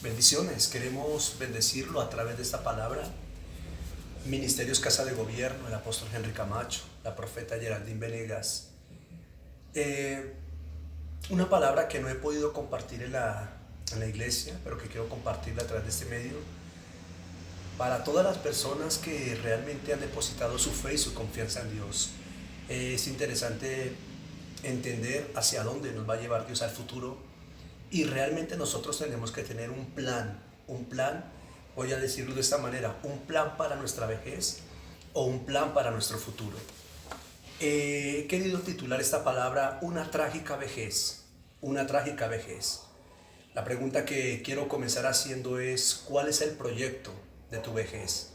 Bendiciones, queremos bendecirlo a través de esta palabra. Ministerios Casa de Gobierno, el apóstol Henry Camacho, la profeta Geraldine Venegas. Una palabra que no he podido compartir en la iglesia, pero que quiero compartirla a través de este medio, para todas las personas que realmente han depositado su fe y su confianza en Dios. Es interesante entender hacia dónde nos va a llevar Dios al futuro. Y realmente nosotros tenemos que tener un plan, voy a decirlo de esta manera, un plan para nuestra vejez o un plan para nuestro futuro. He querido titular esta palabra una trágica vejez, una trágica vejez. La pregunta que quiero comenzar haciendo es, ¿cuál es el proyecto de tu vejez?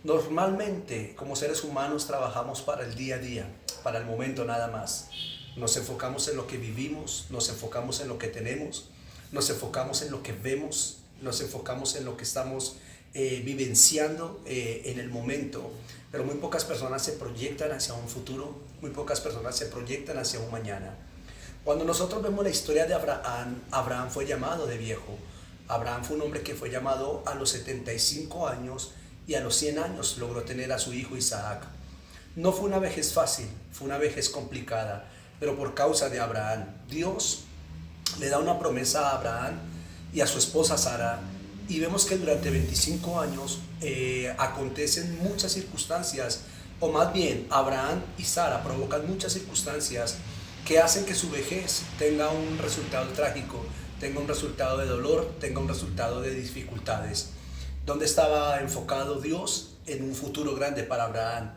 Normalmente, como seres humanos, trabajamos para el día a día, para el momento nada más. Nos enfocamos en lo que vivimos, nos enfocamos en lo que tenemos, nos enfocamos en lo que vemos, nos enfocamos en lo que estamos vivenciando en el momento. Pero muy pocas personas se proyectan hacia un futuro, muy pocas personas se proyectan hacia un mañana. Cuando nosotros vemos la historia de Abraham, Abraham fue llamado de viejo. Abraham fue un hombre que fue llamado a los 75 años y a los 100 años logró tener a su hijo Isaac. No fue una vejez fácil, fue una vejez complicada. Pero por causa de Abraham, Dios le da una promesa a Abraham y a su esposa Sara, y vemos que durante 25 años acontecen muchas circunstancias, o más bien Abraham y Sara provocan muchas circunstancias que hacen que su vejez tenga un resultado trágico, tenga un resultado de dolor, tenga un resultado de dificultades. ¿Dónde estaba enfocado Dios? En un futuro grande para Abraham.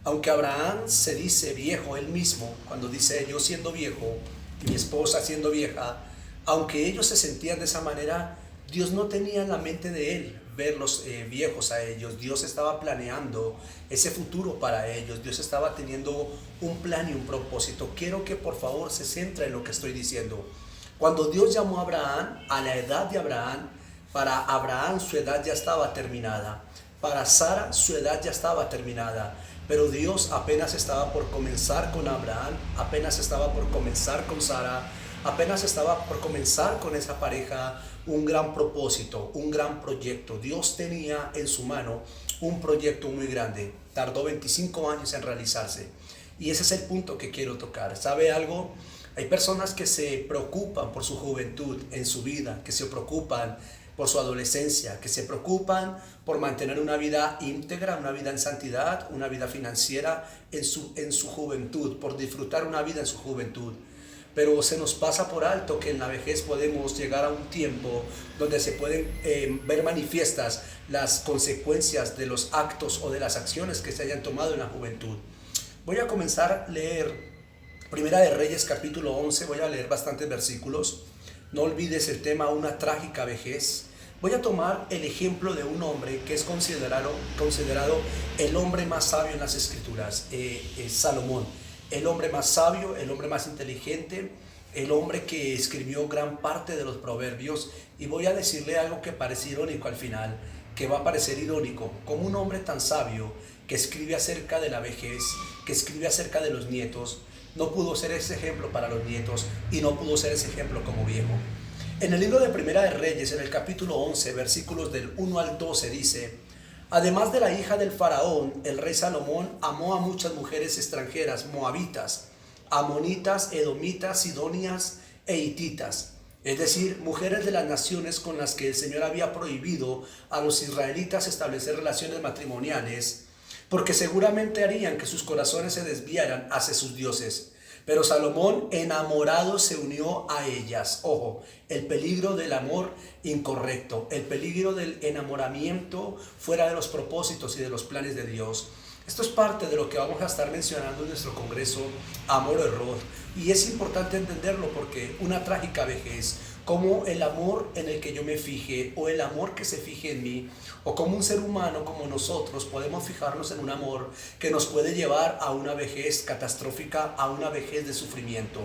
Aunque Abraham se dice viejo él mismo, cuando dice yo siendo viejo, mi esposa siendo vieja, aunque ellos se sentían de esa manera, Dios no tenía en la mente de él verlos viejos a ellos. Dios estaba planeando ese futuro para ellos. Dios estaba teniendo un plan y un propósito. Quiero que por favor se centre en lo que estoy diciendo. Cuando Dios llamó a Abraham, a la edad de Abraham, para Abraham su edad ya estaba terminada. Para Sara su edad ya estaba terminada. Pero Dios apenas estaba por comenzar con Abraham, apenas estaba por comenzar con Sara, apenas estaba por comenzar con esa pareja un gran propósito, un gran proyecto. Dios tenía en su mano un proyecto muy grande. Tardó 25 años en realizarse. Y ese es el punto que quiero tocar. ¿Sabe algo? Hay personas que se preocupan por su juventud en su vida, que se preocupan por su adolescencia, que se preocupan por mantener una vida íntegra, una vida en santidad, una vida financiera en su juventud, por disfrutar una vida en su juventud. Pero se nos pasa por alto que en la vejez podemos llegar a un tiempo donde se pueden ver manifiestas las consecuencias de los actos o de las acciones que se hayan tomado en la juventud. Voy a comenzar a leer Primera de Reyes capítulo 11, voy a leer bastantes versículos. No olvides el tema una trágica vejez. Voy a tomar el ejemplo de un hombre que es considerado el hombre más sabio en las escrituras, Salomón. El hombre más sabio, el hombre más inteligente, el hombre que escribió gran parte de los proverbios. Y voy a decirle algo que parece irónico al final, que va a parecer irónico, como un hombre tan sabio que escribe acerca de la vejez, que escribe acerca de los nietos, no pudo ser ese ejemplo para los nietos y no pudo ser ese ejemplo como viejo. En el libro de Primera de Reyes, en el capítulo 11, versículos del 1 al 12, dice: además de la hija del faraón, el rey Salomón amó a muchas mujeres extranjeras, moabitas, amonitas, edomitas, sidonias e hititas, es decir, mujeres de las naciones con las que el Señor había prohibido a los israelitas establecer relaciones matrimoniales, porque seguramente harían que sus corazones se desviaran hacia sus dioses. Pero Salomón, enamorado, se unió a ellas. Ojo, el peligro del amor incorrecto, el peligro del enamoramiento fuera de los propósitos y de los planes de Dios. Esto es parte de lo que vamos a estar mencionando en nuestro congreso Amor o Error. Y es importante entenderlo porque una trágica vejez, como el amor en el que yo me fije o el amor que se fije en mí, o como un ser humano como nosotros podemos fijarnos en un amor que nos puede llevar a una vejez catastrófica, a una vejez de sufrimiento.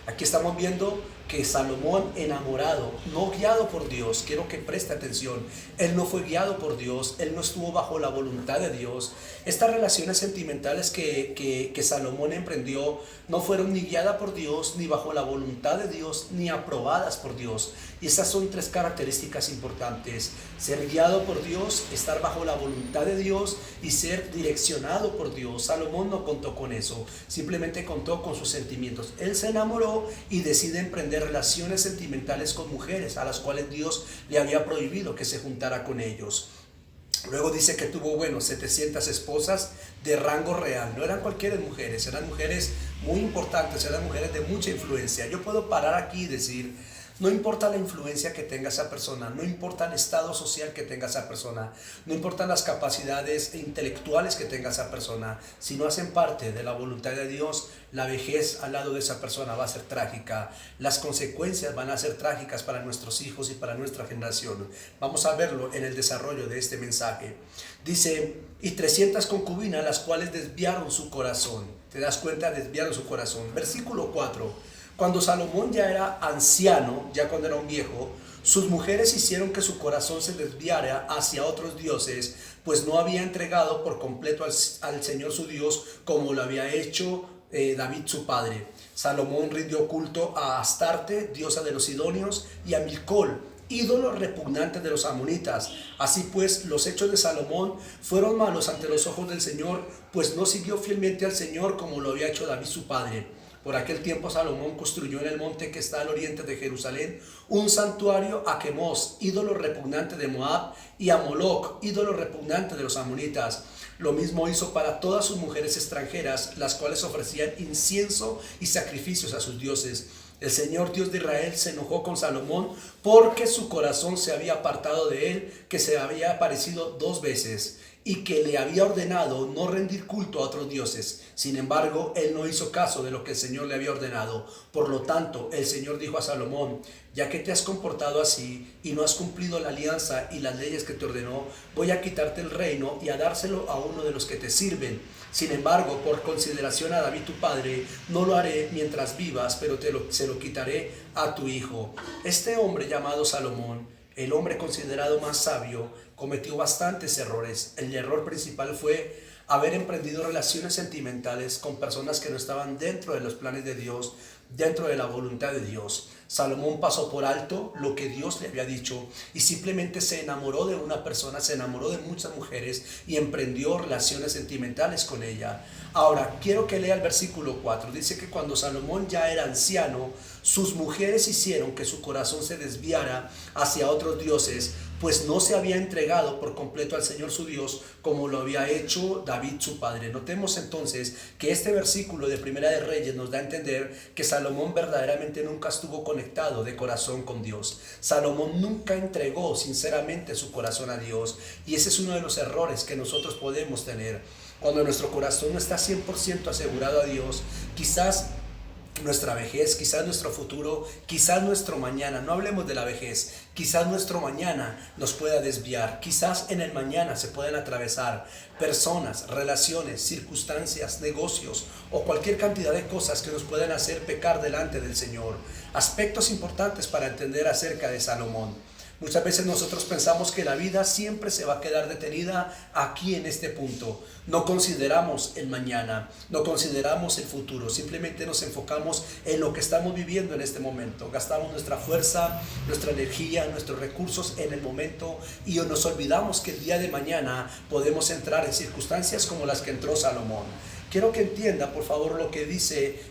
Aquí estamos viendo que Salomón, enamorado, no guiado por Dios, quiero que preste atención, él no fue guiado por Dios, él no estuvo bajo la voluntad de Dios. Estas relaciones sentimentales que Salomón emprendió no fueron ni guiadas por Dios, ni bajo la voluntad de Dios, ni aprobadas por Dios. Y esas son tres características importantes: ser guiado por Dios, estar bajo la voluntad de Dios y ser direccionado por Dios. Salomón no contó con eso, simplemente contó con sus sentimientos. Él se enamoró y decide emprender relaciones sentimentales con mujeres a las cuales Dios le había prohibido que se juntara con ellos. Luego dice que tuvo, 700 esposas de rango real. No eran cualquier mujeres, eran mujeres muy importantes, eran mujeres de mucha influencia. Yo puedo parar aquí y decir, no importa la influencia que tenga esa persona, no importa el estado social que tenga esa persona, no importan las capacidades intelectuales que tenga esa persona, si no hacen parte de la voluntad de Dios, la vejez al lado de esa persona va a ser trágica. Las consecuencias van a ser trágicas para nuestros hijos y para nuestra generación. Vamos a verlo en el desarrollo de este mensaje. Dice, y 300 concubinas, las cuales desviaron su corazón. ¿Te das cuenta? Desviaron su corazón. Versículo 4. Cuando Salomón ya era anciano, ya cuando era un viejo, sus mujeres hicieron que su corazón se desviara hacia otros dioses, pues no había entregado por completo al Señor su Dios como lo había hecho David su padre. Salomón rindió culto a Astarte, diosa de los sidonios, y a Milcol, ídolo repugnante de los amonitas. Así pues, los hechos de Salomón fueron malos ante los ojos del Señor, pues no siguió fielmente al Señor como lo había hecho David su padre. Por aquel tiempo Salomón construyó en el monte que está al oriente de Jerusalén un santuario a Quemos, ídolo repugnante de Moab, y a Moloc, ídolo repugnante de los amonitas. Lo mismo hizo para todas sus mujeres extranjeras, las cuales ofrecían incienso y sacrificios a sus dioses. El Señor Dios de Israel se enojó con Salomón porque su corazón se había apartado de él, que se había aparecido 2 veces, y que le había ordenado no rendir culto a otros dioses. Sin embargo, él no hizo caso de lo que el Señor le había ordenado. Por lo tanto, el Señor dijo a Salomón, ya que te has comportado así y no has cumplido la alianza y las leyes que te ordenó, voy a quitarte el reino y a dárselo a uno de los que te sirven. Sin embargo, por consideración a David tu padre, no lo haré mientras vivas, pero se lo quitaré a tu hijo. Este hombre llamado Salomón, el hombre considerado más sabio, cometió bastantes errores. El error principal fue haber emprendido relaciones sentimentales con personas que no estaban dentro de los planes de Dios, dentro de la voluntad de Dios. Salomón pasó por alto lo que Dios le había dicho y simplemente se enamoró de una persona, se enamoró de muchas mujeres y emprendió relaciones sentimentales con ella. Ahora, quiero que lea el versículo 4. Dice que cuando Salomón ya era anciano, sus mujeres hicieron que su corazón se desviara hacia otros dioses, pues no se había entregado por completo al Señor su Dios como lo había hecho David su padre. Notemos entonces que este versículo de Primera de Reyes nos da a entender que Salomón verdaderamente nunca estuvo conectado de corazón con Dios. Salomón nunca entregó sinceramente su corazón a Dios, y ese es uno de los errores que nosotros podemos tener. Cuando nuestro corazón no está 100% asegurado a Dios, quizás nuestra vejez, quizás nuestro futuro, quizás nuestro mañana, no hablemos de la vejez, quizás nuestro mañana nos pueda desviar, quizás en el mañana se puedan atravesar personas, relaciones, circunstancias, negocios o cualquier cantidad de cosas que nos puedan hacer pecar delante del Señor. Aspectos importantes para entender acerca de Salomón. Muchas veces nosotros pensamos que la vida siempre se va a quedar detenida aquí en este punto. No consideramos el mañana, no consideramos el futuro, simplemente nos enfocamos en lo que estamos viviendo en este momento. Gastamos nuestra fuerza, nuestra energía, nuestros recursos en el momento y nos olvidamos que el día de mañana podemos entrar en circunstancias como las que entró Salomón. Quiero que entienda por favor lo que dice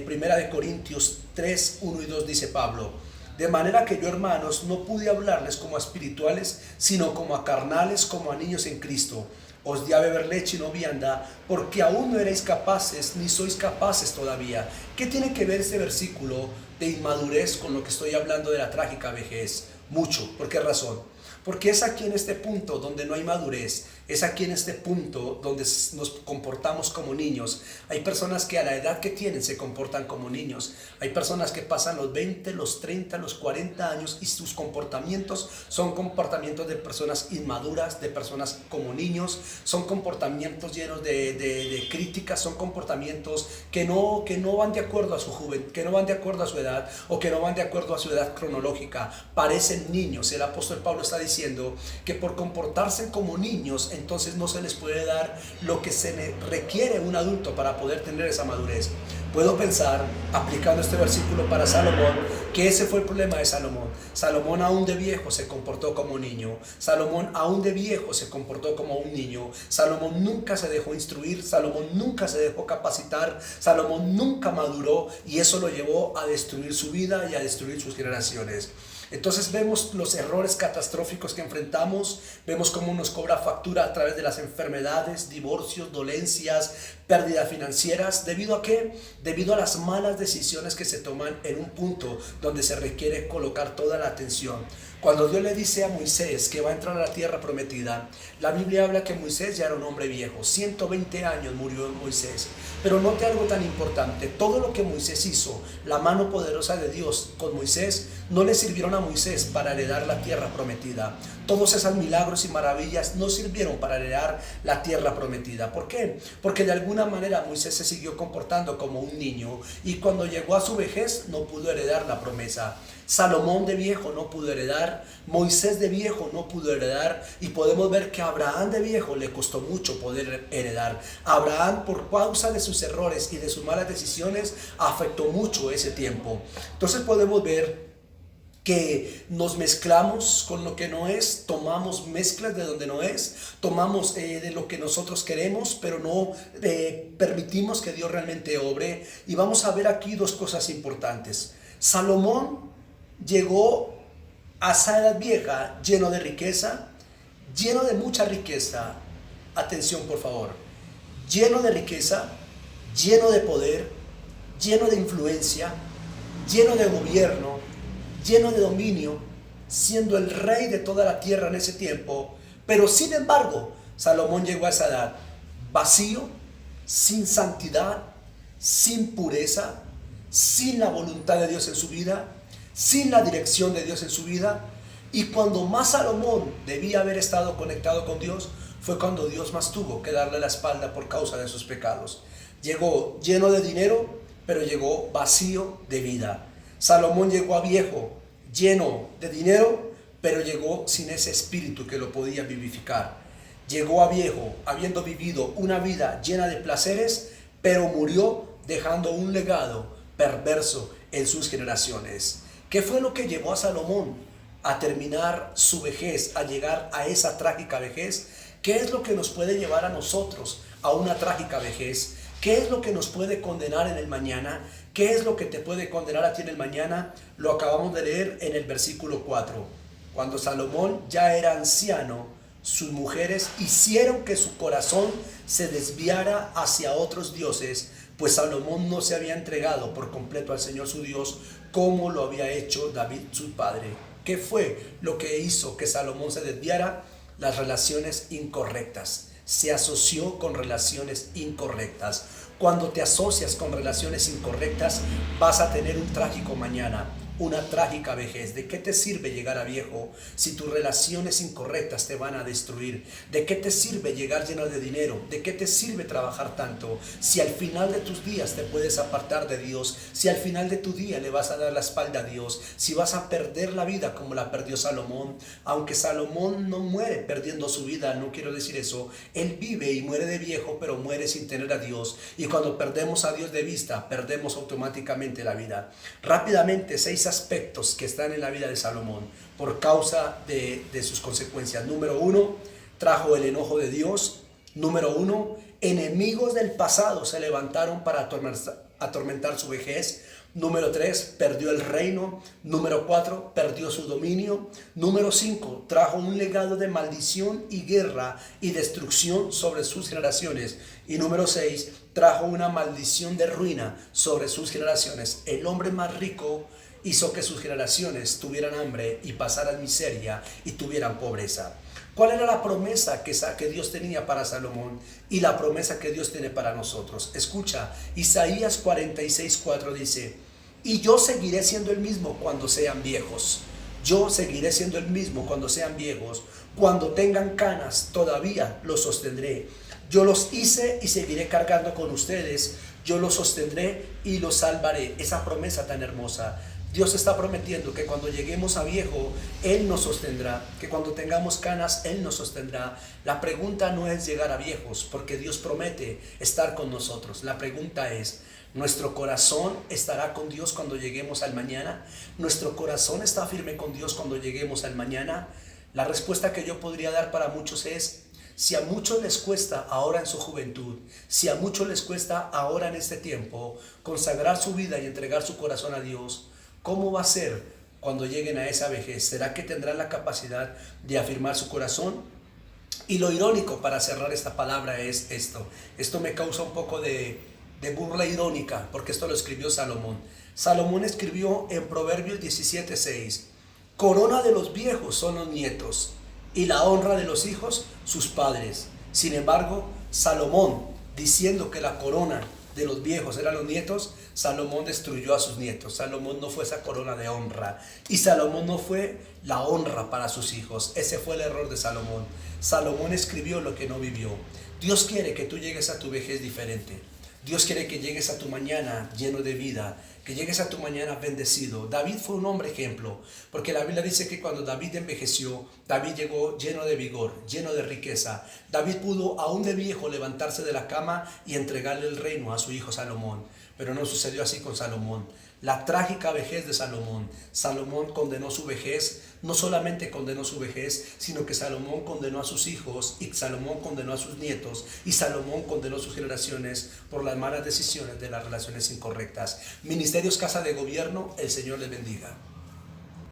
Primera de Corintios 3, 1 y 2, dice Pablo. De manera que yo, hermanos, no pude hablarles como a espirituales, sino como a carnales, como a niños en Cristo. Os di a beber leche y no vianda, porque aún no erais capaces, ni sois capaces todavía. ¿Qué tiene que ver este versículo de inmadurez con lo que estoy hablando de la trágica vejez? Mucho. ¿Por qué razón? Porque es aquí en este punto donde no hay madurez, es aquí en este punto donde nos comportamos como niños. Hay personas que a la edad que tienen se comportan como niños. Hay personas que pasan los 20, los 30, los 40 años y sus comportamientos son comportamientos de personas inmaduras, de personas como niños, son comportamientos llenos de críticas, son comportamientos que no van de acuerdo a su juventud, que no van de acuerdo a su edad. edad o que no van de acuerdo a su edad cronológica. Parecen niños. El apóstol Pablo está diciendo que por comportarse como niños, entonces no se les puede dar lo que se le requiere a un adulto para poder tener esa madurez. Puedo pensar, aplicando este versículo para Salomón, que ese fue el problema de Salomón. Salomón aún de viejo se comportó como niño. Salomón aún de viejo se comportó como un niño. Salomón nunca se dejó instruir. Salomón nunca se dejó capacitar. Salomón nunca maduró, y eso lo llevó a destruir su vida y a destruir sus generaciones. Entonces vemos los errores catastróficos que enfrentamos, vemos cómo nos cobra factura a través de las enfermedades, divorcios, dolencias, pérdidas financieras. ¿Debido a qué? Debido a las malas decisiones que se toman en un punto donde se requiere colocar toda la atención. Cuando Dios le dice a Moisés que va a entrar a la tierra prometida, la Biblia habla que Moisés ya era un hombre viejo. 120 años murió Moisés. Pero note algo tan importante: todo lo que Moisés hizo, la mano poderosa de Dios con Moisés, no le sirvieron a Moisés para heredar la tierra prometida. Todos esos milagros y maravillas no sirvieron para heredar la tierra prometida. ¿Por qué? Porque de alguna manera Moisés se siguió comportando como un niño, y cuando llegó a su vejez no pudo heredar la promesa. Salomón de viejo no pudo heredar, Moisés de viejo no pudo heredar, y podemos ver que a Abraham de viejo le costó mucho poder heredar. Abraham, por causa de sus errores y de sus malas decisiones, afectó mucho ese tiempo. Entonces podemos ver que nos mezclamos con lo que no es, tomamos mezclas de donde no es, tomamos de lo que nosotros queremos, pero no permitimos que Dios realmente obre. Y vamos a ver aquí dos cosas importantes. Salomón llegó a esa edad vieja lleno de riqueza, lleno de mucha riqueza. Atención, por favor. Lleno de riqueza, lleno de poder, lleno de influencia, lleno de gobierno, lleno de dominio, siendo el rey de toda la tierra en ese tiempo. Pero sin embargo, Salomón llegó a esa edad vacío, sin santidad, sin pureza, sin la voluntad de Dios en su vida, sin la dirección de Dios en su vida. Y cuando más Salomón debía haber estado conectado con Dios, fue cuando Dios más tuvo que darle la espalda por causa de sus pecados. Llegó lleno de dinero, pero llegó vacío de vida. Salomón llegó a viejo, lleno de dinero, pero llegó sin ese espíritu que lo podía vivificar. Llegó a viejo habiendo vivido una vida llena de placeres, pero murió dejando un legado perverso en sus generaciones. ¿Qué fue lo que llevó a Salomón a terminar su vejez, a llegar a esa trágica vejez? ¿Qué es lo que nos puede llevar a nosotros a una trágica vejez? ¿Qué es lo que nos puede condenar en el mañana? ¿Qué es lo que te puede condenar a ti en el mañana? Lo acabamos de leer en el versículo 4. Cuando Salomón ya era anciano, sus mujeres hicieron que su corazón se desviara hacia otros dioses, pues Salomón no se había entregado por completo al Señor su Dios como lo había hecho David su padre. ¿Qué fue lo que hizo que Salomón se desviara? Las relaciones incorrectas. Se asoció con relaciones incorrectas. Cuando te asocias con relaciones incorrectas, vas a tener un trágico mañana, una trágica vejez. ¿De qué te sirve llegar a viejo si tus relaciones incorrectas te van a destruir? ¿De qué te sirve llegar lleno de dinero? ¿De qué te sirve trabajar tanto si al final de tus días te puedes apartar de Dios? Si al final de tu día le vas a dar la espalda a Dios, si vas a perder la vida como la perdió Salomón. Aunque Salomón no muere perdiendo su vida, no quiero decir eso. Él vive y muere de viejo, pero muere sin tener a Dios. Y cuando perdemos a Dios de vista, perdemos automáticamente la vida. Rápidamente, 6 aspectos que están en la vida de Salomón por causa de sus consecuencias. Número 1, trajo el enojo de Dios. Número 1, enemigos del pasado se levantaron para atormentar su vejez. Número 3, perdió el reino. Número 4, perdió su dominio. Número 5, trajo un legado de maldición y guerra y destrucción sobre sus generaciones. Y número 6, trajo una maldición de ruina sobre sus generaciones. El hombre más rico hizo que sus generaciones tuvieran hambre y pasaran miseria y tuvieran pobreza. ¿Cuál era la promesa que Dios tenía para Salomón y la promesa que Dios tiene para nosotros? Escucha, Isaías 46:4 dice: y yo seguiré siendo el mismo cuando sean viejos. Yo seguiré siendo el mismo cuando sean viejos. Cuando tengan canas, todavía los sostendré. Yo los hice y seguiré cargando con ustedes yo los sostendré y los salvaré. Esa promesa tan hermosa. Dios está prometiendo que cuando lleguemos a viejo, Él nos sostendrá, que cuando tengamos canas, Él nos sostendrá. La pregunta no es llegar a viejos, porque Dios promete estar con nosotros. La pregunta es, ¿nuestro corazón estará con Dios cuando lleguemos al mañana? ¿Nuestro corazón está firme con Dios cuando lleguemos al mañana? La respuesta que yo podría dar para muchos es, si a muchos les cuesta ahora en su juventud, si a muchos les cuesta ahora en este tiempo consagrar su vida y entregar su corazón a Dios, ¿cómo va a ser cuando lleguen a esa vejez? ¿Será que tendrán la capacidad de afirmar su corazón? Y lo irónico para cerrar esta palabra es esto. Esto me causa un poco de burla irónica, porque esto lo escribió Salomón. Salomón escribió en Proverbios 17:6, corona de los viejos son los nietos, y la honra de los hijos sus padres. Sin embargo, Salomón, diciendo que la corona de los viejos eran los nietos, Salomón destruyó a sus nietos. Salomón no fue esa corona de honra, y Salomón no fue la honra para sus hijos. Ese fue el error de Salomón. Salomón escribió lo que no vivió. Dios quiere que tú llegues a tu vejez diferente. Dios quiere que llegues a tu mañana lleno de vida, que llegues a tu mañana bendecido. David fue un hombre ejemplo, porque la Biblia dice que cuando David envejeció, David llegó lleno de vigor, lleno de riqueza. David pudo aún de viejo levantarse de la cama y entregarle el reino a su hijo Salomón, pero no sucedió así con Salomón. La trágica vejez de Salomón. Salomón condenó su vejez, no solamente condenó su vejez, sino que Salomón condenó a sus hijos, y Salomón condenó a sus nietos, y Salomón condenó sus generaciones por las malas decisiones de las relaciones incorrectas. Ministerios Casa de Gobierno, el Señor les bendiga.